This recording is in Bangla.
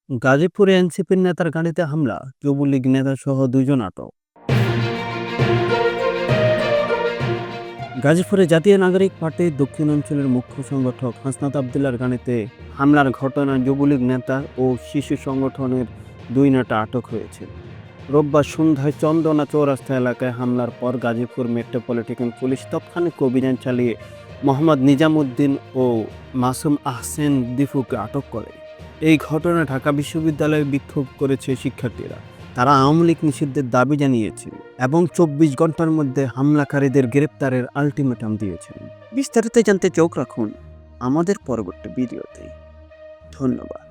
গাজীপুরে এনসিপির নেতার গাড়িতে হামলা, যুবলীগ নেতা সহ 2 জন আটক। গাজীপুরে জাতীয় নাগরিক পার্টির দক্ষিণাঞ্চলের মুখ্য সংগঠক হাসনাত আবদুল্লাহর গাড়িতে হামলার ঘটনায় যুবলীগ নেতা ও শিশু সংগঠনের 2 নেতা আটক হয়েছে। রোববার সন্ধ্যায় চন্দনা চৌরাস্তা এলাকায় হামলার পর গাজীপুর মেট্রোপলিটন পুলিশ তাৎক্ষণিক অভিযান চালিয়ে মোহাম্মদ নিজামুদ্দিন ও মাসুম আহসেন দীপুকে আটক করে। এই ঘটনায় ঢাকা বিশ্ববিদ্যালয়ে বিক্ষোভ করেছে শিক্ষার্থীরা। তারা আওয়ামী লীগ নিষিদ্ধের দাবি জানিয়েছিল এবং 24 ঘন্টার মধ্যে হামলাকারীদের গ্রেপ্তারের আলটিমেটাম দিয়েছেন। বিস্তারিত জানতে চোখ রাখুন আমাদের পরবর্তী ভিডিওতে। ধন্যবাদ।